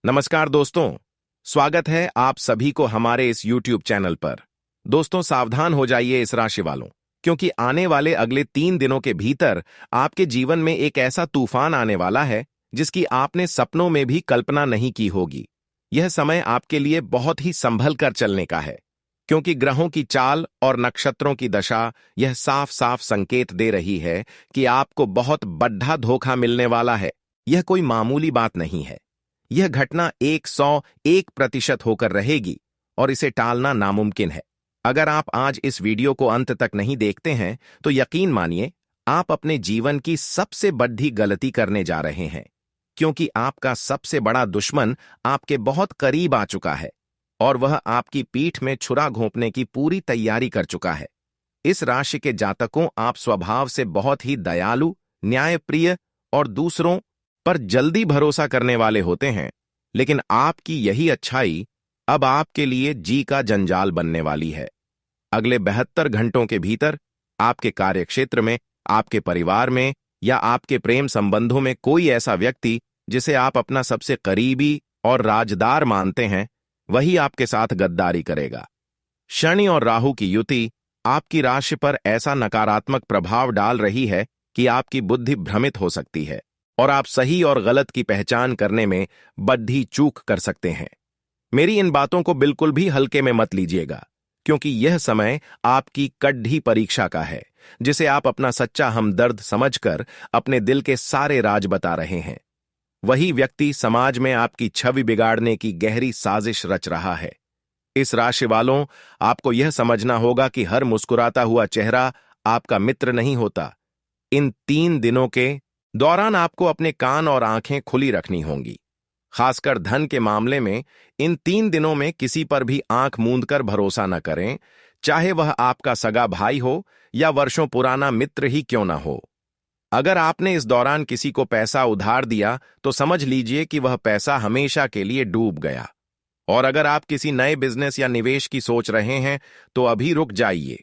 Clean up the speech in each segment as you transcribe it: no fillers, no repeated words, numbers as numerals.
नमस्कार दोस्तों। स्वागत है आप सभी को हमारे इस YouTube चैनल पर। दोस्तों सावधान हो जाइए इस राशि वालों, क्योंकि आने वाले अगले 3 दिनों के भीतर आपके जीवन में एक ऐसा तूफान आने वाला है जिसकी आपने सपनों में भी कल्पना नहीं की होगी। यह समय आपके लिए बहुत ही संभल कर चलने का है, क्योंकि ग्रहों की चाल और नक्षत्रों की दशा यह साफ साफ संकेत दे रही है कि आपको बहुत बड़ा धोखा मिलने वाला है। यह कोई मामूली बात नहीं है। यह घटना 101% होकर रहेगी और इसे टालना नामुमकिन है। अगर आप आज इस वीडियो को अंत तक नहीं देखते हैं तो यकीन मानिए आप अपने जीवन की सबसे बड़ी गलती करने जा रहे हैं, क्योंकि आपका सबसे बड़ा दुश्मन आपके बहुत करीब आ चुका है और वह आपकी पीठ में छुरा घोंपने की पूरी तैयारी कर चुका है। इस राशि के जातकों, आप स्वभाव से बहुत ही दयालु, न्यायप्रिय और दूसरों पर जल्दी भरोसा करने वाले होते हैं, लेकिन आपकी यही अच्छाई अब आपके लिए जी का जंजाल बनने वाली है। अगले 72 घंटों के भीतर आपके कार्यक्षेत्र में, आपके परिवार में या आपके प्रेम संबंधों में कोई ऐसा व्यक्ति जिसे आप अपना सबसे करीबी और राजदार मानते हैं, वही आपके साथ गद्दारी करेगा। शनि और राहु की युति आपकी राशि पर ऐसा नकारात्मक प्रभाव डाल रही है कि आपकी बुद्धि भ्रमित हो सकती है और आप सही और गलत की पहचान करने में बड़ी चूक कर सकते हैं। मेरी इन बातों को बिल्कुल भी हल्के में मत लीजिएगा, क्योंकि यह समय आपकी कड़ी परीक्षा का है, जिसे आप अपना सच्चा हमदर्द समझकर अपने दिल के सारे राज बता रहे हैं। वही व्यक्ति समाज में आपकी छवि बिगाड़ने की गहरी साजिश रच रहा है। इस राशि वालों, आपको यह समझना होगा कि हर मुस्कुराता हुआ चेहरा आपका मित्र नहीं होता। इन 3 दिनों के दौरान आपको अपने कान और आंखें खुली रखनी होंगी। खासकर धन के मामले में इन 3 दिनों में किसी पर भी आंख मूंदकर भरोसा न करें, चाहे वह आपका सगा भाई हो या वर्षों पुराना मित्र ही क्यों न हो। अगर आपने इस दौरान किसी को पैसा उधार दिया तो समझ लीजिए कि वह पैसा हमेशा के लिए डूब गया। और अगर आप किसी नए बिजनेस या निवेश की सोच रहे हैं तो अभी रुक जाइए,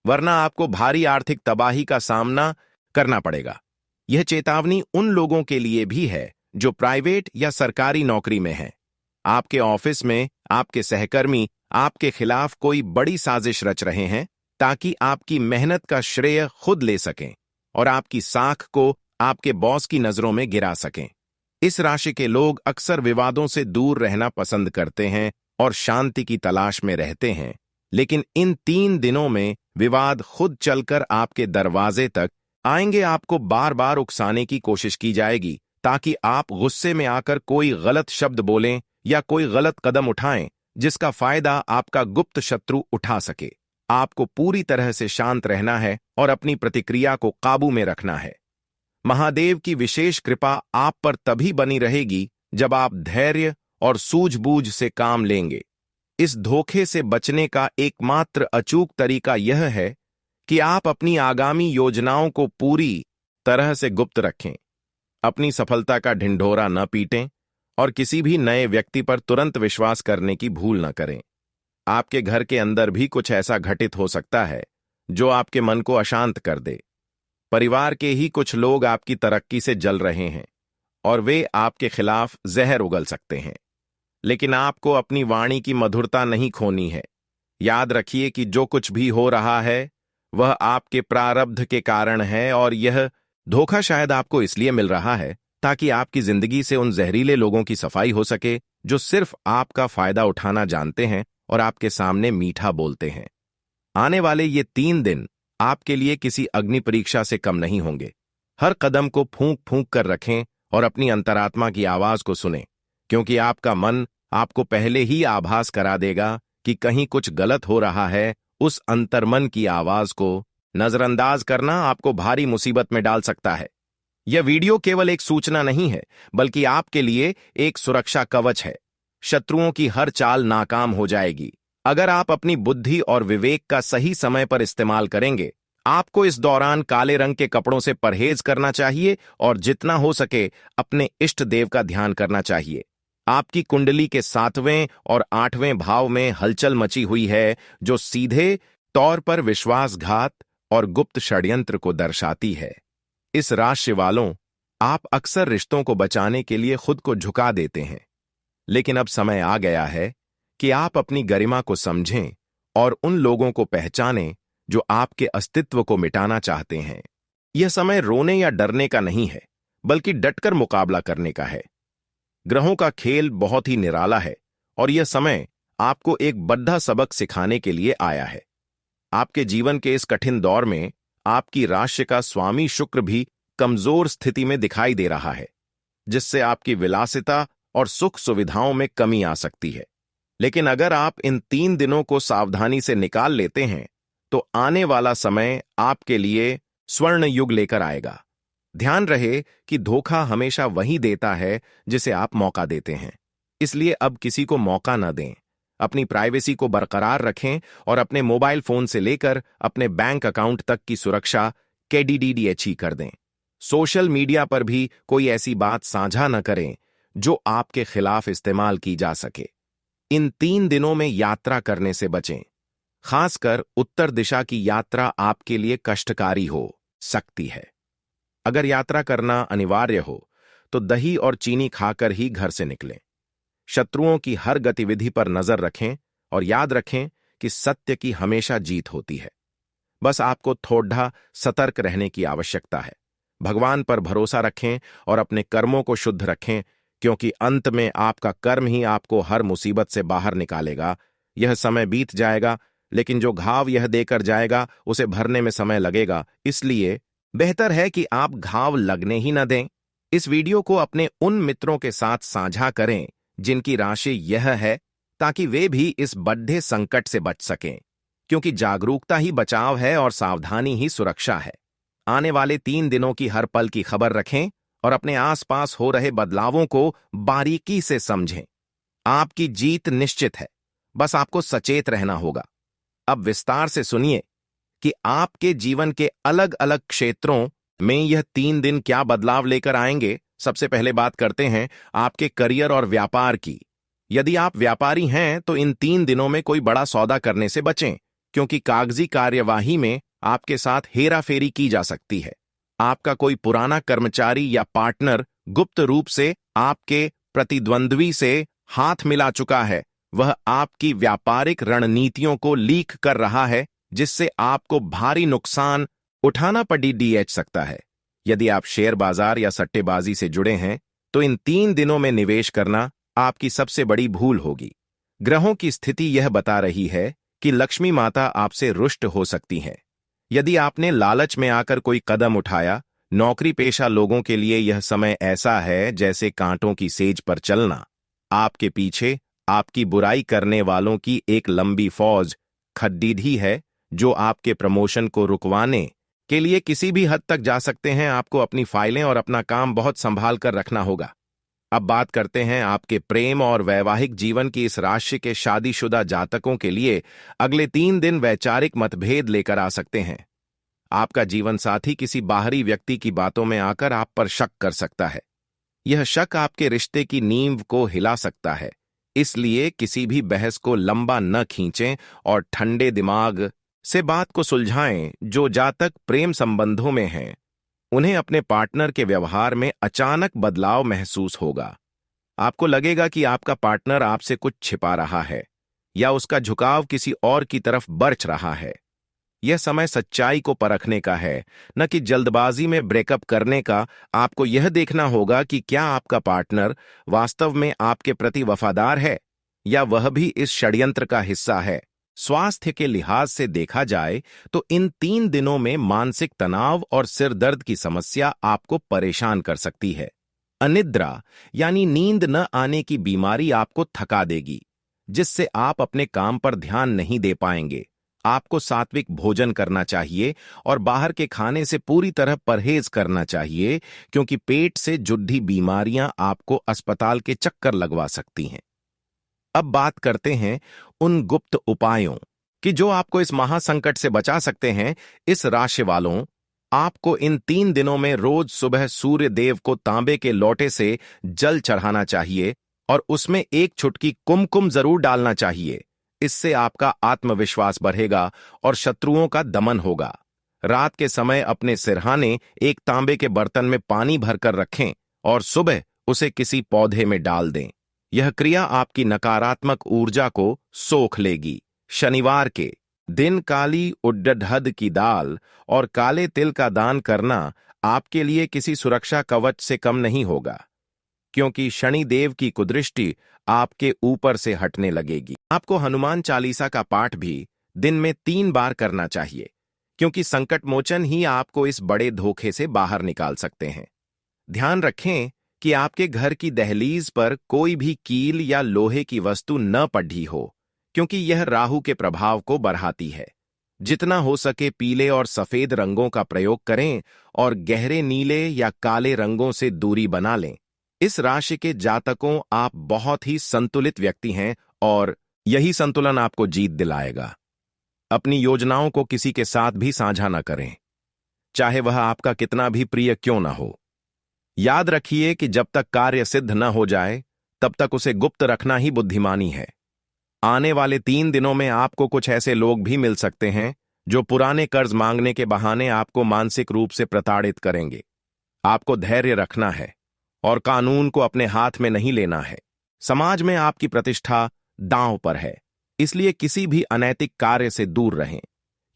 वरना आपको भारी आर्थिक तबाही का सामना करना पड़ेगा। यह चेतावनी उन लोगों के लिए भी है जो प्राइवेट या सरकारी नौकरी में हैं। आपके ऑफिस में आपके सहकर्मी आपके खिलाफ कोई बड़ी साजिश रच रहे हैं ताकि आपकी मेहनत का श्रेय खुद ले सकें और आपकी साख को आपके बॉस की नजरों में गिरा सकें। इस राशि के लोग अक्सर विवादों से दूर रहना पसंद करते हैं और शांति की तलाश में रहते हैं, लेकिन इन 3 दिनों में विवाद खुद चलकर आपके दरवाजे तक आएंगे। आपको बार बार उकसाने की कोशिश की जाएगी ताकि आप गुस्से में आकर कोई गलत शब्द बोलें या कोई गलत कदम उठाएं, जिसका फायदा आपका गुप्त शत्रु उठा सके। आपको पूरी तरह से शांत रहना है और अपनी प्रतिक्रिया को काबू में रखना है। महादेव की विशेष कृपा आप पर तभी बनी रहेगी जब आप धैर्य और सूझबूझ से काम लेंगे। इस धोखे से बचने का एकमात्र अचूक तरीका यह है कि आप अपनी आगामी योजनाओं को पूरी तरह से गुप्त रखें। अपनी सफलता का ढिंढोरा न पीटें और किसी भी नए व्यक्ति पर तुरंत विश्वास करने की भूल न करें। आपके घर के अंदर भी कुछ ऐसा घटित हो सकता है जो आपके मन को अशांत कर दे। परिवार के ही कुछ लोग आपकी तरक्की से जल रहे हैं और वे आपके खिलाफ जहर उगल सकते हैं, लेकिन आपको अपनी वाणी की मधुरता नहीं खोनी है। याद रखिए कि जो कुछ भी हो रहा है वह आपके प्रारब्ध के कारण है और यह धोखा शायद आपको इसलिए मिल रहा है ताकि आपकी जिंदगी से उन जहरीले लोगों की सफाई हो सके जो सिर्फ आपका फायदा उठाना जानते हैं और आपके सामने मीठा बोलते हैं। आने वाले ये 3 दिन आपके लिए किसी अग्नि परीक्षा से कम नहीं होंगे। हर कदम को फूंक फूंक कर रखें और अपनी अंतरात्मा की आवाज को सुनें, क्योंकि आपका मन आपको पहले ही आभास करा देगा कि कहीं कुछ गलत हो रहा है। उस अंतर्मन की आवाज को नजरअंदाज करना आपको भारी मुसीबत में डाल सकता है। यह वीडियो केवल एक सूचना नहीं है, बल्कि आपके लिए एक सुरक्षा कवच है। शत्रुओं की हर चाल नाकाम हो जाएगी अगर आप अपनी बुद्धि और विवेक का सही समय पर इस्तेमाल करेंगे। आपको इस दौरान काले रंग के कपड़ों से परहेज करना चाहिए और जितना हो सके अपने इष्ट देव का ध्यान करना चाहिए। आपकी कुंडली के 7वें और 8वें भाव में हलचल मची हुई है, जो सीधे तौर पर विश्वासघात और गुप्त षड्यंत्र को दर्शाती है। इस राशि वालों, आप अक्सर रिश्तों को बचाने के लिए खुद को झुका देते हैं, लेकिन अब समय आ गया है कि आप अपनी गरिमा को समझें और उन लोगों को पहचानें जो आपके अस्तित्व को मिटाना चाहते हैं। यह समय रोने या डरने का नहीं है, बल्कि डटकर मुकाबला करने का है। ग्रहों का खेल बहुत ही निराला है और यह समय आपको एक बड़ा सबक सिखाने के लिए आया है। आपके जीवन के इस कठिन दौर में आपकी राशि का स्वामी शुक्र भी कमजोर स्थिति में दिखाई दे रहा है, जिससे आपकी विलासिता और सुख सुविधाओं में कमी आ सकती है। लेकिन अगर आप इन 3 दिनों को सावधानी से निकाल लेते हैं तो आने वाला समय आपके लिए स्वर्ण युग लेकर आएगा। ध्यान रहे कि धोखा हमेशा वही देता है जिसे आप मौका देते हैं। इसलिए अब किसी को मौका न दें। अपनी प्राइवेसी को बरकरार रखें और अपने मोबाइल फोन से लेकर अपने बैंक अकाउंट तक की सुरक्षा KDDDH कर दें। सोशल मीडिया पर भी कोई ऐसी बात साझा न करें जो आपके खिलाफ इस्तेमाल की जा सके। इन 3 दिनों में यात्रा करने से बचें। खासकर उत्तर दिशा की यात्रा आपके लिए कष्टकारी हो सकती है। अगर यात्रा करना अनिवार्य हो तो दही और चीनी खाकर ही घर से निकलें। शत्रुओं की हर गतिविधि पर नजर रखें और याद रखें कि सत्य की हमेशा जीत होती है। बस आपको थोड़ा सतर्क रहने की आवश्यकता है। भगवान पर भरोसा रखें और अपने कर्मों को शुद्ध रखें, क्योंकि अंत में आपका कर्म ही आपको हर मुसीबत से बाहर निकालेगा। यह समय बीत जाएगा, लेकिन जो घाव यह देकर जाएगा उसे भरने में समय लगेगा। इसलिए बेहतर है कि आप घाव लगने ही न दें। इस वीडियो को अपने उन मित्रों के साथ साझा करें जिनकी राशि यह है, ताकि वे भी इस बड़े संकट से बच सकें, क्योंकि जागरूकता ही बचाव है और सावधानी ही सुरक्षा है। आने वाले 3 दिनों की हर पल की खबर रखें और अपने आसपास हो रहे बदलावों को बारीकी से समझें। आपकी जीत निश्चित है, बस आपको सचेत रहना होगा। अब विस्तार से सुनिए कि आपके जीवन के अलग अलग क्षेत्रों में यह 3 दिन क्या बदलाव लेकर आएंगे। सबसे पहले बात करते हैं आपके करियर और व्यापार की। यदि आप व्यापारी हैं तो इन 3 दिनों में कोई बड़ा सौदा करने से बचें, क्योंकि कागजी कार्यवाही में आपके साथ हेराफेरी की जा सकती है। आपका कोई पुराना कर्मचारी या पार्टनर गुप्त रूप से आपके प्रतिद्वंद्वी से हाथ मिला चुका है। वह आपकी व्यापारिक रणनीतियों को लीक कर रहा है, जिससे आपको भारी नुकसान उठाना पड़ सकता है। यदि आप शेयर बाजार या सट्टेबाजी से जुड़े हैं तो इन 3 दिनों में निवेश करना आपकी सबसे बड़ी भूल होगी। ग्रहों की स्थिति यह बता रही है कि लक्ष्मी माता आपसे रुष्ट हो सकती हैं। यदि आपने लालच में आकर कोई कदम उठाया, नौकरी पेशा लोगों के लिए यह समय ऐसा है जैसे कांटों की सेज पर चलना। आपके पीछे आपकी बुराई करने वालों की एक लंबी फौज खड़ी है, जो आपके प्रमोशन को रुकवाने के लिए किसी भी हद तक जा सकते हैं। आपको अपनी फाइलें और अपना काम बहुत संभाल कर रखना होगा। अब बात करते हैं आपके प्रेम और वैवाहिक जीवन की। इस राशि के शादीशुदा जातकों के लिए अगले 3 दिन वैचारिक मतभेद लेकर आ सकते हैं। आपका जीवन साथी किसी बाहरी व्यक्ति की बातों में आकर आप पर शक कर सकता है। यह शक आपके रिश्ते की नींव को हिला सकता है। इसलिए किसी भी बहस को लंबा न खींचें और ठंडे दिमाग से बात को सुलझाएं। जो जातक प्रेम संबंधों में हैं, उन्हें अपने पार्टनर के व्यवहार में अचानक बदलाव महसूस होगा। आपको लगेगा कि आपका पार्टनर आपसे कुछ छिपा रहा है या उसका झुकाव किसी और की तरफ बरछ रहा है। यह समय सच्चाई को परखने का है, न कि जल्दबाजी में ब्रेकअप करने का। आपको यह देखना होगा कि क्या आपका पार्टनर वास्तव में आपके प्रति वफादार है या वह भी इस षड्यंत्र का हिस्सा है। स्वास्थ्य के लिहाज से देखा जाए तो इन 3 दिनों में मानसिक तनाव और सिर दर्द की समस्या आपको परेशान कर सकती है। अनिद्रा यानी नींद न आने की बीमारी आपको थका देगी, जिससे आप अपने काम पर ध्यान नहीं दे पाएंगे। आपको सात्विक भोजन करना चाहिए और बाहर के खाने से पूरी तरह परहेज करना चाहिए, क्योंकि पेट से जुड़ी बीमारियां आपको अस्पताल के चक्कर लगवा सकती हैं। अब बात करते हैं उन गुप्त उपायों कि जो आपको इस महासंकट से बचा सकते हैं। इस राशि वालों, आपको इन 3 दिनों में रोज सुबह सूर्य देव को तांबे के लोटे से जल चढ़ाना चाहिए और उसमें एक चुटकी कुमकुम जरूर डालना चाहिए। इससे आपका आत्मविश्वास बढ़ेगा और शत्रुओं का दमन होगा। रात के समय अपने सिरहाने एक तांबे के बर्तन में पानी भरकर रखें और सुबह उसे किसी पौधे में डाल दें। यह क्रिया आपकी नकारात्मक ऊर्जा को सोख लेगी। शनिवार के दिन काली उड़द की दाल और काले तिल का दान करना आपके लिए किसी सुरक्षा कवच से कम नहीं होगा, क्योंकि शनि देव की कुदृष्टि आपके ऊपर से हटने लगेगी। आपको हनुमान चालीसा का पाठ भी दिन में 3 बार करना चाहिए, क्योंकि संकट मोचन ही आपको इस बड़े धोखे से बाहर निकाल सकते हैं। ध्यान रखें कि आपके घर की दहलीज पर कोई भी कील या लोहे की वस्तु न पड़ी हो, क्योंकि यह राहु के प्रभाव को बढ़ाती है। जितना हो सके पीले और सफेद रंगों का प्रयोग करें और गहरे नीले या काले रंगों से दूरी बना लें। इस राशि के जातकों, आप बहुत ही संतुलित व्यक्ति हैं और यही संतुलन आपको जीत दिलाएगा। अपनी योजनाओं को किसी के साथ भी साझा न करें, चाहे वह आपका कितना भी प्रिय क्यों न हो। याद रखिए कि जब तक कार्य सिद्ध न हो जाए, तब तक उसे गुप्त रखना ही बुद्धिमानी है। आने वाले 3 दिनों में आपको कुछ ऐसे लोग भी मिल सकते हैं जो पुराने कर्ज मांगने के बहाने आपको मानसिक रूप से प्रताड़ित करेंगे। आपको धैर्य रखना है और कानून को अपने हाथ में नहीं लेना है। समाज में आपकी प्रतिष्ठा दांव पर है, इसलिए किसी भी अनैतिक कार्य से दूर रहें।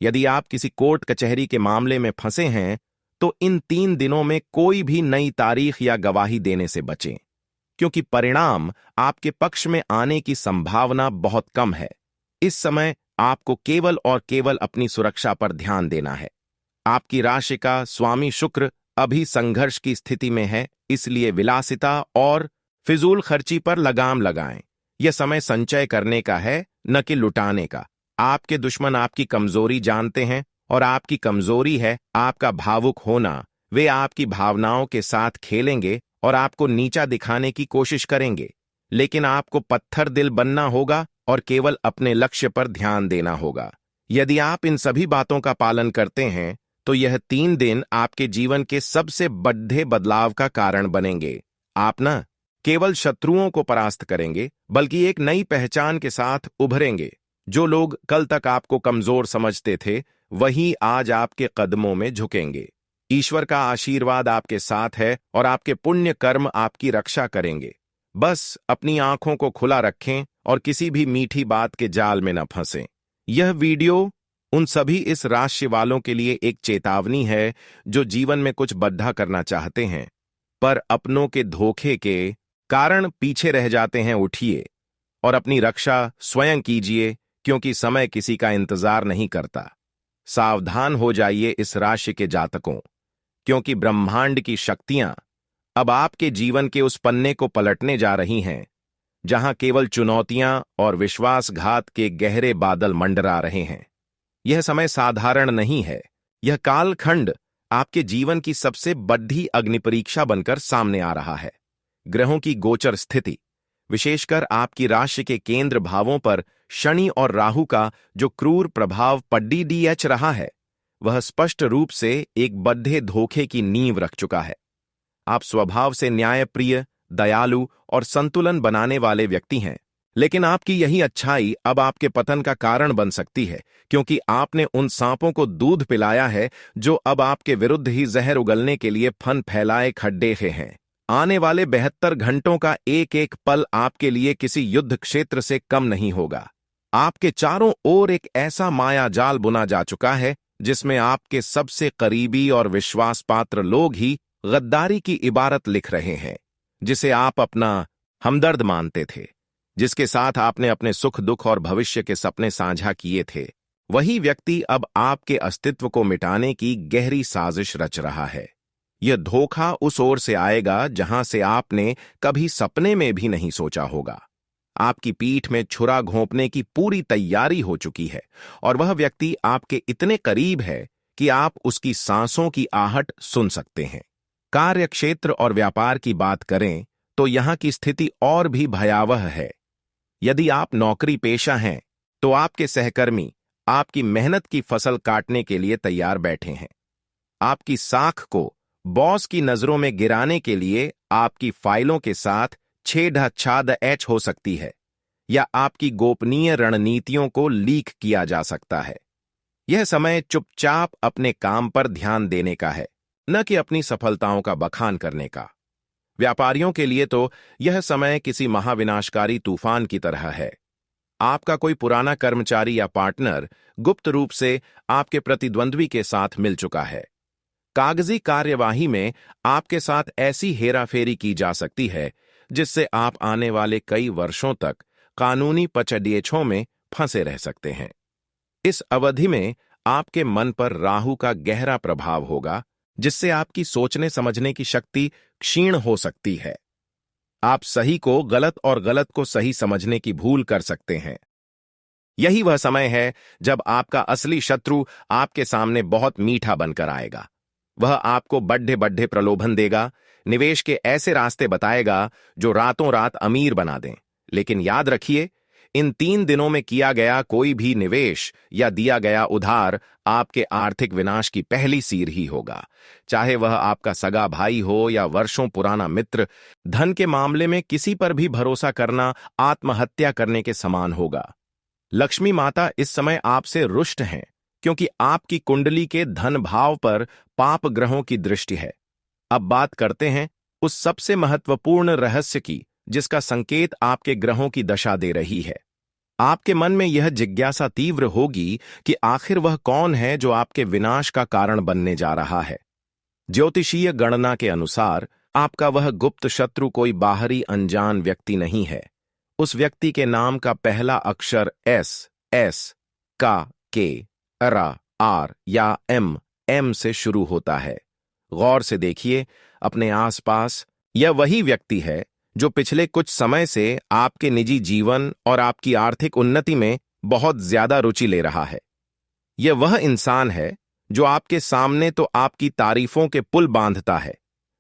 यदि आप किसी कोर्ट कचहरी के मामले में फंसे हैं, तो इन 3 दिनों में कोई भी नई तारीख या गवाही देने से बचें, क्योंकि परिणाम आपके पक्ष में आने की संभावना बहुत कम है। इस समय आपको केवल और केवल अपनी सुरक्षा पर ध्यान देना है। आपकी राशि का स्वामी शुक्र अभी संघर्ष की स्थिति में है, इसलिए विलासिता और फिजूल खर्ची पर लगाम लगाएं। यह समय संचय करने का है, न कि लुटाने का। आपके दुश्मन आपकी कमजोरी जानते हैं और आपकी कमजोरी है आपका भावुक होना। वे आपकी भावनाओं के साथ खेलेंगे और आपको नीचा दिखाने की कोशिश करेंगे, लेकिन आपको पत्थर दिल बनना होगा और केवल अपने लक्ष्य पर ध्यान देना होगा। यदि आप इन सभी बातों का पालन करते हैं, तो यह 3 दिन आपके जीवन के सबसे बड़े बदलाव का कारण बनेंगे। आप न केवल शत्रुओं को परास्त करेंगे, बल्कि एक नई पहचान के साथ उभरेंगे। जो लोग कल तक आपको कमजोर समझते थे, वही आज आपके कदमों में झुकेंगे। ईश्वर का आशीर्वाद आपके साथ है और आपके पुण्य कर्म आपकी रक्षा करेंगे। बस अपनी आंखों को खुला रखें और किसी भी मीठी बात के जाल में न फंसें। यह वीडियो उन सभी इस राशि वालों के लिए एक चेतावनी है जो जीवन में कुछ बड़ा करना चाहते हैं, पर अपनों के धोखे के कारण पीछे रह जाते हैं। उठिए और अपनी रक्षा स्वयं कीजिए, क्योंकि समय किसी का इंतजार नहीं करता। सावधान हो जाइए इस राशि के जातकों, क्योंकि ब्रह्मांड की शक्तियां अब आपके जीवन के उस पन्ने को पलटने जा रही हैं, जहां केवल चुनौतियां और विश्वासघात के गहरे बादल मंडरा रहे हैं। यह समय साधारण नहीं है। यह कालखंड आपके जीवन की सबसे बड़ी अग्निपरीक्षा बनकर सामने आ रहा है। ग्रहों की गोचर स्थिति, विशेषकर आपकी राशि के केंद्र भावों पर शनि और राहु का जो क्रूर प्रभाव पड़ीडीएच रहा है, वह स्पष्ट रूप से एक बड़े धोखे की नींव रख चुका है। आप स्वभाव से न्यायप्रिय, दयालु और संतुलन बनाने वाले व्यक्ति हैं, लेकिन आपकी यही अच्छाई अब आपके पतन का कारण बन सकती है, क्योंकि आपने उन सांपों को दूध पिलाया है जो अब आपके विरुद्ध ही जहर उगलने के लिए फन फैलाए खड्डे हैं। आने वाले 72 घंटों का एक एक पल आपके लिए किसी युद्ध क्षेत्र से कम नहीं होगा। आपके चारों ओर एक ऐसा माया जाल बुना जा चुका है जिसमें आपके सबसे करीबी और विश्वास पात्र लोग ही गद्दारी की इबारत लिख रहे हैं। जिसे आप अपना हमदर्द मानते थे, जिसके साथ आपने अपने सुख दुख और भविष्य के सपने साझा किए थे, वही व्यक्ति अब आपके अस्तित्व को मिटाने की गहरी साजिश रच रहा है। यह धोखा उस ओर से आएगा जहां से आपने कभी सपने में भी नहीं सोचा होगा। आपकी पीठ में छुरा घोंपने की पूरी तैयारी हो चुकी है और वह व्यक्ति आपके इतने करीब है कि आप उसकी सांसों की आहट सुन सकते हैं। कार्यक्षेत्र और व्यापार की बात करें तो यहां की स्थिति और भी भयावह है। यदि आप नौकरी पेशा हैं, तो आपके सहकर्मी आपकी मेहनत की फसल काटने के लिए तैयार बैठे हैं। आपकी साख को बॉस की नजरों में गिराने के लिए आपकी फाइलों के साथ छेड़छाड़ हो सकती है, या आपकी गोपनीय रणनीतियों को लीक किया जा सकता है। यह समय चुपचाप अपने काम पर ध्यान देने का है, न कि अपनी सफलताओं का बखान करने का। व्यापारियों के लिए तो यह समय किसी महाविनाशकारी तूफान की तरह है। आपका कोई पुराना कर्मचारी या पार्टनर गुप्त रूप से आपके प्रतिद्वंद्वी के साथ मिल चुका है। कागजी कार्यवाही में आपके साथ ऐसी हेराफेरी की जा सकती है जिससे आप आने वाले कई वर्षों तक कानूनी पचड़ियों में फंसे रह सकते हैं। इस अवधि में आपके मन पर राहु का गहरा प्रभाव होगा, जिससे आपकी सोचने समझने की शक्ति क्षीण हो सकती है। आप सही को गलत और गलत को सही समझने की भूल कर सकते हैं। यही वह समय है जब आपका असली शत्रु आपके सामने बहुत मीठा बनकर आएगा। वह आपको बड्ढे बड्ढे प्रलोभन देगा, निवेश के ऐसे रास्ते बताएगा जो रातों रात अमीर बना दें। लेकिन याद रखिए, इन 3 दिनों में किया गया कोई भी निवेश या दिया गया उधार आपके आर्थिक विनाश की पहली सीढ़ी ही होगा, चाहे वह आपका सगा भाई हो या वर्षों पुराना मित्र। धन के मामले में किसी पर भी भरोसा करना आत्महत्या करने के समान होगा। लक्ष्मी माता इस समय आपसे रुष्ट हैं, क्योंकि आपकी कुंडली के धन भाव पर पाप ग्रहों की दृष्टि है। अब बात करते हैं उस सबसे महत्वपूर्ण रहस्य की, जिसका संकेत आपके ग्रहों की दशा दे रही है। आपके मन में यह जिज्ञासा तीव्र होगी कि आखिर वह कौन है जो आपके विनाश का कारण बनने जा रहा है। ज्योतिषीय गणना के अनुसार आपका वह गुप्त शत्रु कोई बाहरी अनजान व्यक्ति नहीं है। उस व्यक्ति के नाम का पहला अक्षर एस, के, आर या एम से शुरू होता है। गौर से देखिए अपने आसपास, यह वही व्यक्ति है जो पिछले कुछ समय से आपके निजी जीवन और आपकी आर्थिक उन्नति में बहुत ज्यादा रुचि ले रहा है। यह वह इंसान है जो आपके सामने तो आपकी तारीफों के पुल बांधता है,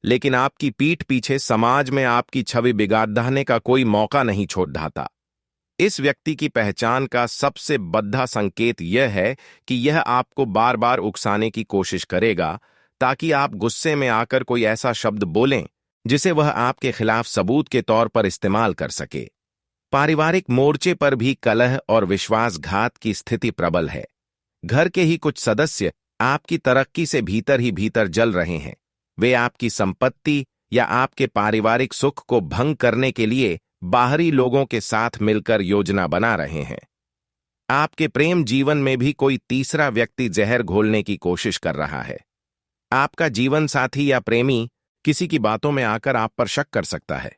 लेकिन आपकी पीठ पीछे समाज में आपकी छवि बिगाड़ने का कोई मौका नहीं छोड़ ढाता। इस व्यक्ति की पहचान का सबसे बद्धा संकेत यह है कि यह आपको बार बार उकसाने की कोशिश करेगा, ताकि आप गुस्से में आकर कोई ऐसा शब्द बोलें जिसे वह आपके खिलाफ सबूत के तौर पर इस्तेमाल कर सके। पारिवारिक मोर्चे पर भी कलह और विश्वासघात की स्थिति प्रबल है। घर के ही कुछ सदस्य आपकी तरक्की से भीतर ही भीतर जल रहे हैं। वे आपकी संपत्ति या आपके पारिवारिक सुख को भंग करने के लिए बाहरी लोगों के साथ मिलकर योजना बना रहे हैं। आपके प्रेम जीवन में भी कोई तीसरा व्यक्ति जहर घोलने की कोशिश कर रहा है। आपका जीवन साथी या प्रेमी किसी की बातों में आकर आप पर शक कर सकता है।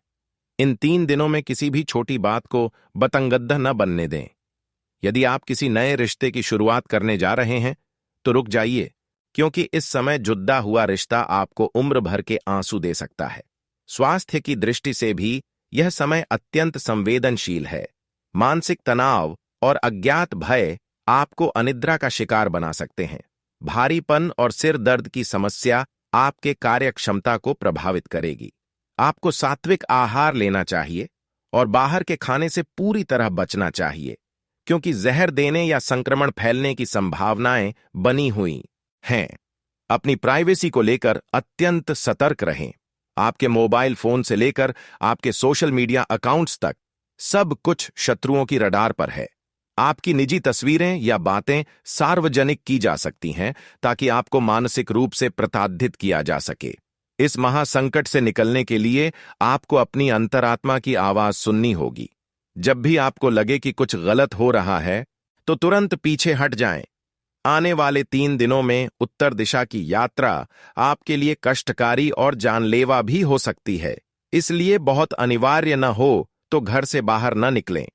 इन 3 दिनों में किसी भी छोटी बात को बतंगद्दा न बनने दें। यदि आप किसी नए रिश्ते की शुरुआत करने जा रहे हैं तो रुक जाइए, क्योंकि इस समय जुद्दा हुआ रिश्ता आपको उम्र भर के आंसू दे सकता है। स्वास्थ्य की दृष्टि से भी यह समय अत्यंत संवेदनशील है। मानसिक तनाव और अज्ञात भय आपको अनिद्रा का शिकार बना सकते हैं। भारीपन और सिर दर्द की समस्या आपके कार्यक्षमता को प्रभावित करेगी। आपको सात्विक आहार लेना चाहिए और बाहर के खाने से पूरी तरह बचना चाहिए, क्योंकि जहर देने या संक्रमण फैलने की संभावनाएं बनी हुई हैं। अपनी प्राइवेसी को लेकर अत्यंत सतर्क रहें। आपके मोबाइल फोन से लेकर आपके सोशल मीडिया अकाउंट्स तक सब कुछ शत्रुओं की रडार पर है। आपकी निजी तस्वीरें या बातें सार्वजनिक की जा सकती हैं, ताकि आपको मानसिक रूप से प्रताड़ित किया जा सके। इस महासंकट से निकलने के लिए आपको अपनी अंतरात्मा की आवाज सुननी होगी। जब भी आपको लगे कि कुछ गलत हो रहा है, तो तुरंत पीछे हट जाएं। आने वाले 3 दिनों में उत्तर दिशा की यात्रा आपके लिए कष्टकारी और जानलेवा भी हो सकती है। इसलिए बहुत अनिवार्य न हो तो घर से बाहर न निकलें।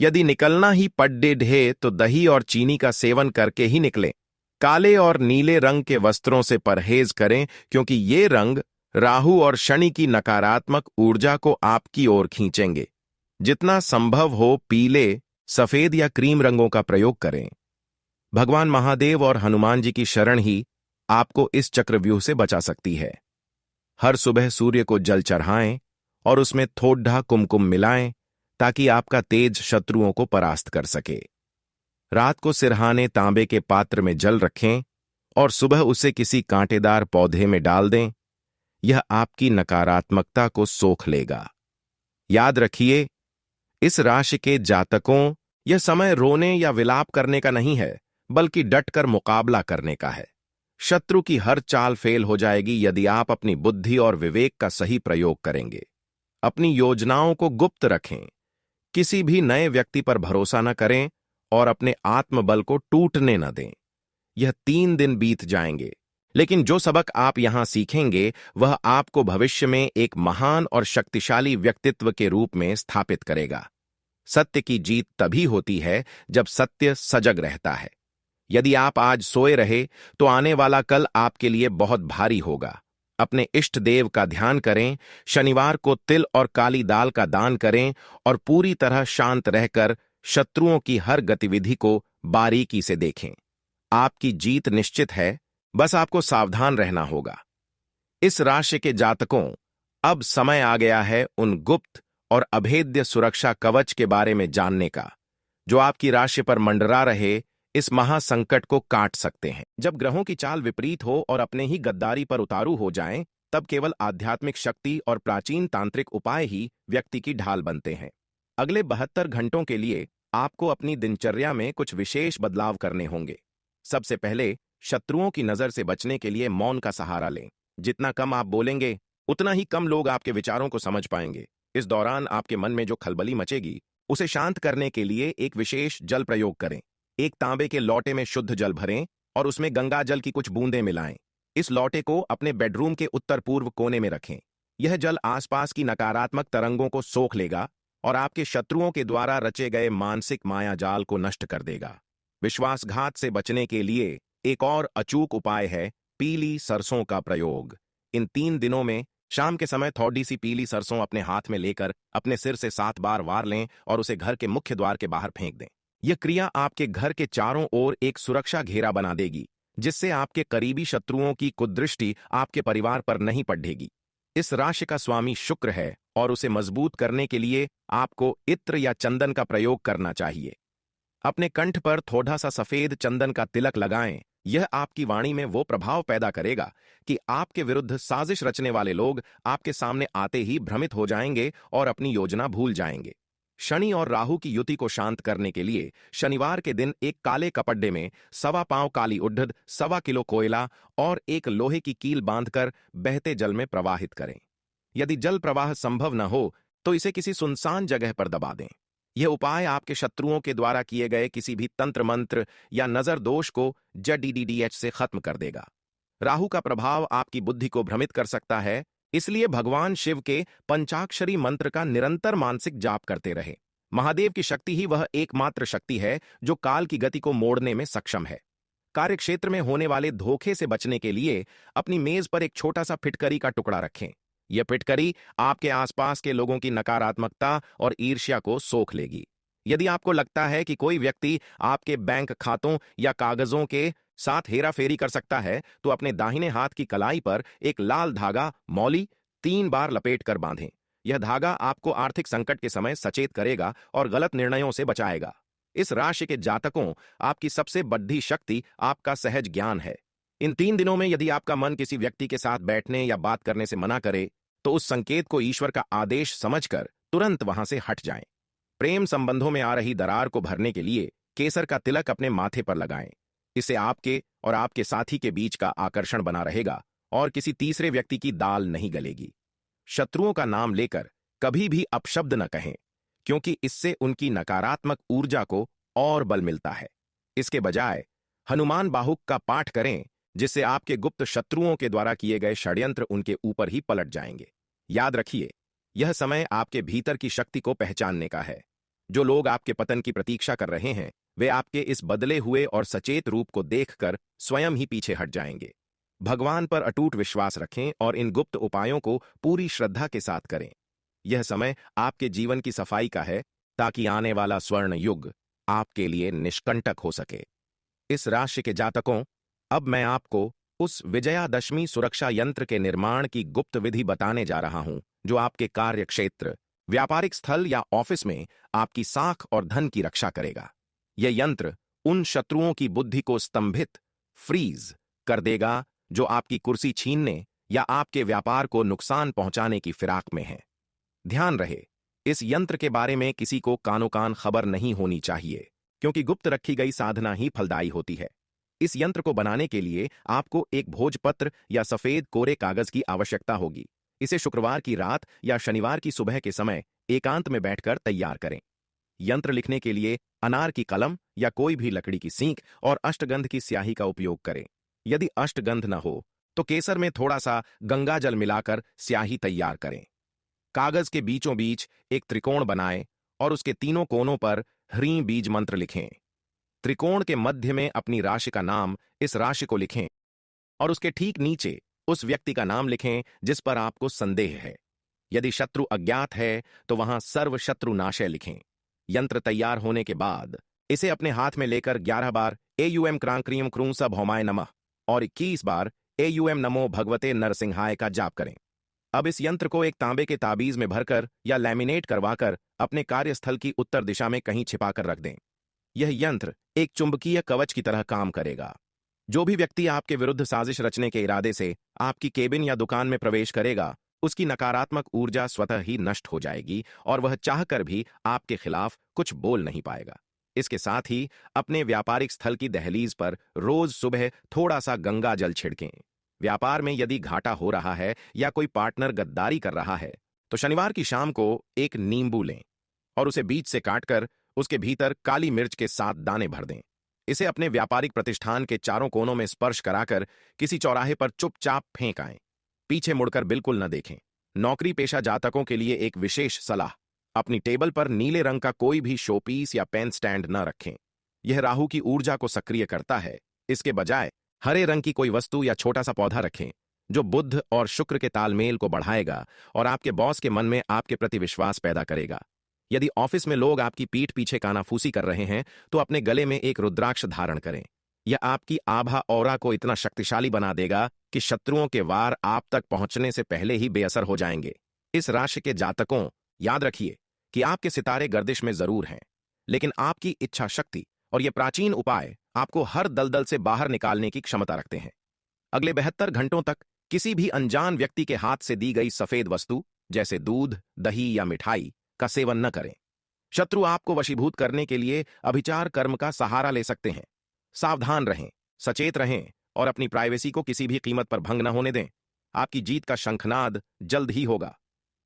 यदि निकलना ही पड्डे ढे तो दही और चीनी का सेवन करके ही निकलें। काले और नीले रंग के वस्त्रों से परहेज करें, क्योंकि ये रंग राहु और शनि की नकारात्मक ऊर्जा को आपकी ओर खींचेंगे। जितना संभव हो पीले, सफेद या क्रीम रंगों का प्रयोग करें। भगवान महादेव और हनुमान जी की शरण ही आपको इस चक्रव्यूह से बचा सकती है। हर सुबह सूर्य को जल चढ़ाएं और उसमें थोड़ा कुमकुम मिलाएं, ताकि आपका तेज शत्रुओं को परास्त कर सके। रात को सिरहाने तांबे के पात्र में जल रखें और सुबह उसे किसी कांटेदार पौधे में डाल दें। यह आपकी नकारात्मकता को सोख लेगा। याद रखिए, इस राशि के जातकों, यह समय रोने या विलाप करने का नहीं है, बल्कि डटकर मुकाबला करने का है। शत्रु की हर चाल फेल हो जाएगी यदि आप अपनी बुद्धि और विवेक का सही प्रयोग करेंगे। अपनी योजनाओं को गुप्त रखें, किसी भी नए व्यक्ति पर भरोसा न करें और अपने आत्मबल को टूटने न दें। यह 3 दिन बीत जाएंगे, लेकिन जो सबक आप यहां सीखेंगे वह आपको भविष्य में एक महान और शक्तिशाली व्यक्तित्व के रूप में स्थापित करेगा। सत्य की जीत तभी होती है जब सत्य सजग रहता है। यदि आप आज सोए रहे तो आने वाला कल आपके लिए बहुत भारी होगा। अपने इष्ट देव का ध्यान करें, शनिवार को तिल और काली दाल का दान करें और पूरी तरह शांत रहकर शत्रुओं की हर गतिविधि को बारीकी से देखें। आपकी जीत निश्चित है, बस आपको सावधान रहना होगा। इस राशि के जातकों, अब समय आ गया है उन गुप्त और अभेद्य सुरक्षा कवच के बारे में जानने का, जो आपकी राशि पर मंडरा रहे इस महासंकट को काट सकते हैं। जब ग्रहों की चाल विपरीत हो और अपने ही गद्दारी पर उतारू हो जाएं, तब केवल आध्यात्मिक शक्ति और प्राचीन तांत्रिक उपाय ही व्यक्ति की ढाल बनते हैं। अगले 72 घंटों के लिए आपको अपनी दिनचर्या में कुछ विशेष बदलाव करने होंगे। सबसे पहले, शत्रुओं की नजर से बचने के लिए मौन का सहारा लें। जितना कम आप बोलेंगे, उतना ही कम लोग आपके विचारों को समझ पाएंगे। इस दौरान आपके मन में जो खलबली मचेगी, उसे शांत करने के लिए एक विशेष जल प्रयोग करें। एक तांबे के लोटे में शुद्ध जल भरें और उसमें गंगा जल की कुछ बूंदें मिलाएं। इस लोटे को अपने बेडरूम के उत्तर पूर्व कोने में रखें। यह जल आसपास की नकारात्मक तरंगों को सोख लेगा और आपके शत्रुओं के द्वारा रचे गए मानसिक मायाजाल को नष्ट कर देगा। विश्वासघात से बचने के लिए एक और अचूक उपाय है पीली सरसों का प्रयोग। इन 3 दिनों में शाम के समय थोड़ी सी पीली सरसों अपने हाथ में लेकर अपने सिर से 7 बार वार लें और उसे घर के मुख्य द्वार के बाहर फेंक दें। यह क्रिया आपके घर के चारों ओर एक सुरक्षा घेरा बना देगी, जिससे आपके करीबी शत्रुओं की कुदृष्टि आपके परिवार पर नहीं पड़ेगी। इस राशि का स्वामी शुक्र है और उसे मजबूत करने के लिए आपको इत्र या चंदन का प्रयोग करना चाहिए। अपने कंठ पर थोड़ा सा सफेद चंदन का तिलक लगाएं। यह आपकी वाणी में वो प्रभाव पैदा करेगा कि आपके विरुद्ध साजिश रचने वाले लोग आपके सामने आते ही भ्रमित हो जाएंगे और अपनी योजना भूल जाएंगे। शनि और राहु की युति को शांत करने के लिए शनिवार के दिन एक काले कपड़े में 1.25 पांव काली उड़द, 1.25 किलो कोयला और एक लोहे की कील बांधकर बहते जल में प्रवाहित करें। यदि जल प्रवाह संभव न हो तो इसे किसी सुनसान जगह पर दबा दें। यह उपाय आपके शत्रुओं के द्वारा किए गए किसी भी तंत्र मंत्र या नजर दोष को जडीडीडीएच से खत्म कर देगा। राहु का प्रभाव आपकी बुद्धि को भ्रमित कर सकता है, इसलिए भगवान शिव के पंचाक्षरी मंत्र का निरंतर मानसिक जाप करते रहे। महादेव की शक्ति ही वह एकमात्र शक्ति है जो काल की गति को मोड़ने में सक्षम है। कार्यक्षेत्र में होने वाले धोखे से बचने के लिए अपनी मेज पर एक छोटा सा फिटकरी का टुकड़ा रखें। यह फिटकरी आपके आसपास के लोगों की नकारात्मकता और ईर्ष्या को सोख लेगी। यदि आपको लगता है कि कोई व्यक्ति आपके बैंक खातों या कागजों के साथ हेराफेरी कर सकता है, तो अपने दाहिने हाथ की कलाई पर एक लाल धागा मौली 3 बार लपेट कर बांधें। यह धागा आपको आर्थिक संकट के समय सचेत करेगा और गलत निर्णयों से बचाएगा। इस राशि के जातकों, आपकी सबसे बड़ी शक्ति आपका सहज ज्ञान है। इन 3 दिनों में यदि आपका मन किसी व्यक्ति के साथ बैठने या बात करने से मना करे, तो उस संकेत को ईश्वर का आदेश समझकर तुरंत वहां से हट जाएं। प्रेम संबंधों में आ रही दरार को भरने के लिए केसर का तिलक अपने माथे पर लगाएं। इससे आपके और आपके साथी के बीच का आकर्षण बना रहेगा और किसी तीसरे व्यक्ति की दाल नहीं गलेगी। शत्रुओं का नाम लेकर कभी भी अपशब्द न कहें, क्योंकि इससे उनकी नकारात्मक ऊर्जा को और बल मिलता है। इसके बजाय हनुमान बाहुक का पाठ करें, जिससे आपके गुप्त शत्रुओं के द्वारा किए गए षड्यंत्र उनके ऊपर ही पलट जाएंगे। याद रखिए, यह समय आपके भीतर की शक्ति को पहचानने का है। जो लोग आपके पतन की प्रतीक्षा कर रहे हैं, वे आपके इस बदले हुए और सचेत रूप को देखकर स्वयं ही पीछे हट जाएंगे। भगवान पर अटूट विश्वास रखें और इन गुप्त उपायों को पूरी श्रद्धा के साथ करें। यह समय आपके जीवन की सफाई का है, ताकि आने वाला स्वर्ण युग आपके लिए निष्कंटक हो सके। इस राशि के जातकों, अब मैं आपको उस विजयादशमी सुरक्षा यंत्र के निर्माण की गुप्त विधि बताने जा रहा हूं, जो आपके कार्य क्षेत्र, व्यापारिक स्थल या ऑफिस में आपकी साख और धन की रक्षा करेगा। यह यंत्र उन शत्रुओं की बुद्धि को स्तंभित, फ्रीज कर देगा जो आपकी कुर्सी छीनने या आपके व्यापार को नुकसान पहुंचाने की फिराक में हैं। ध्यान रहे, इस यंत्र के बारे में किसी को कानो कान खबर नहीं होनी चाहिए, क्योंकि गुप्त रखी गई साधना ही फलदायी होती है। इस यंत्र को बनाने के लिए आपको एक भोजपत्र या सफेद कोरे कागज की आवश्यकता होगी। इसे शुक्रवार की रात या शनिवार की सुबह के समय एकांत में बैठकर तैयार करें। यंत्र लिखने के लिए अनार की कलम या कोई भी लकड़ी की सींक और अष्टगंध की स्याही का उपयोग करें। यदि अष्टगंध न हो तो केसर में थोड़ा सा गंगा जल मिलाकर स्याही तैयार करें। कागज के बीचों बीच एक त्रिकोण बनाएं और उसके तीनों कोनों पर ह्रीं बीज मंत्र लिखें। त्रिकोण के मध्य में अपनी राशि का नाम, इस राशि को लिखें और उसके ठीक नीचे उस व्यक्ति का नाम लिखें जिस पर आपको संदेह है। यदि शत्रु अज्ञात है तो वहां सर्व शत्रु नाशय लिखें। यंत्र तैयार होने के बाद इसे अपने हाथ में लेकर 11 बार एयूएम क्रां क्रीम क्रूं स भौमाय नमः और 21 बार एयूएम नमो भगवते नरसिंहाय का जाप करें। अब इस यंत्र को एक तांबे के ताबीज में भरकर या लैमिनेट करवाकर अपने कार्यस्थल की उत्तर दिशा में कहीं छिपाकर रख दें। यह यंत्र एक चुंबकीय कवच की तरह काम करेगा। जो भी व्यक्ति आपके विरुद्ध साजिश रचने के इरादे से आपकी केबिन या दुकान में प्रवेश करेगा, उसकी नकारात्मक ऊर्जा स्वतः ही नष्ट हो जाएगी और वह चाहकर भी आपके खिलाफ कुछ बोल नहीं पाएगा। इसके साथ ही अपने व्यापारिक स्थल की दहलीज पर रोज सुबह थोड़ा सा गंगा जल छिड़कें। व्यापार में यदि घाटा हो रहा है या कोई पार्टनर गद्दारी कर रहा है तो शनिवार की शाम को एक नींबू लें और उसे बीच से काटकर उसके भीतर काली मिर्च के 7 दाने भर दें। इसे अपने व्यापारिक प्रतिष्ठान के चारों कोनों में स्पर्श कराकर किसी चौराहे पर चुपचाप फेंक आएं। पीछे मुड़कर बिल्कुल न देखें। नौकरी पेशा जातकों के लिए एक विशेष सलाह, अपनी टेबल पर नीले रंग का कोई भी शोपीस या पेन स्टैंड न रखें। यह राहु की ऊर्जा को सक्रिय करता है। इसके बजाय हरे रंग की कोई वस्तु या छोटा सा पौधा रखें जो बुध और शुक्र के तालमेल को बढ़ाएगा और आपके बॉस के मन में आपके प्रति विश्वास पैदा करेगा। यदि ऑफिस में लोग आपकी पीठ पीछे कानाफूसी कर रहे हैं तो अपने गले में एक रुद्राक्ष धारण करें। यह आपकी आभा ऑरा को इतना शक्तिशाली बना देगा कि शत्रुओं के वार आप तक पहुंचने से पहले ही बेअसर हो जाएंगे। इस राशि के जातकों, याद रखिए कि आपके सितारे गर्दिश में जरूर हैं, लेकिन आपकी इच्छा शक्ति और ये प्राचीन उपाय आपको हर दलदल से बाहर निकालने की क्षमता रखते हैं। अगले 72 घंटों तक किसी भी अनजान व्यक्ति के हाथ से दी गई सफेद वस्तु जैसे दूध, दही या मिठाई का सेवन न करें। शत्रु आपको वशीभूत करने के लिए अभिचार कर्म का सहारा ले सकते हैं। सावधान रहें, सचेत रहें और अपनी प्राइवेसी को किसी भी कीमत पर भंग न होने दें। आपकी जीत का शंखनाद जल्द ही होगा।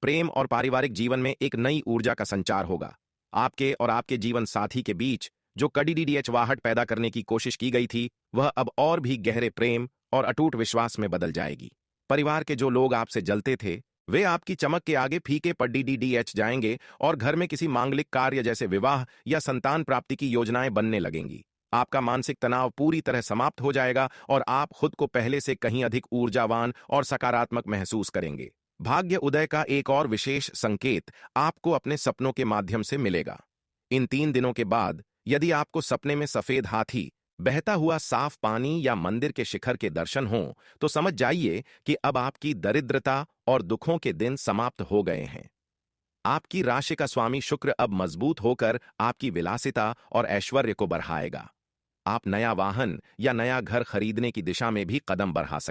प्रेम और पारिवारिक जीवन में एक नई ऊर्जा का संचार होगा। आपके और आपके जीवन साथी के बीच जो कड़ीडीडीएचवाहट पैदा करने की कोशिश की गई थी, वह अब और भी गहरे प्रेम और अटूट विश्वास में बदल जाएगी। परिवार के जो लोग आपसे जलते थे वे आपकी चमक के आगे फीके पड़ीडीडीएच जाएंगे और घर में किसी मांगलिक कार्य जैसे विवाह या संतान प्राप्ति की योजनाएं बनने लगेंगी। आपका मानसिक तनाव पूरी तरह समाप्त हो जाएगा और आप खुद को पहले से कहीं अधिक ऊर्जावान और सकारात्मक महसूस करेंगे। भाग्य उदय का एक और विशेष संकेत आपको अपने सपनों के माध्यम से मिलेगा। इन 3 दिनों के बाद यदि आपको सपने में सफेद हाथी, बहता हुआ साफ पानी या मंदिर के शिखर के दर्शन हों तो समझ जाइए कि अब आपकी दरिद्रता और दुखों के दिन समाप्त हो गए हैं। आपकी राशि का स्वामी शुक्र अब मजबूत होकर आपकी विलासिता और ऐश्वर्य को बढ़ाएगा। आप नया वाहन या नया घर खरीदने की दिशा में भी कदम बढ़ा सकते हैं।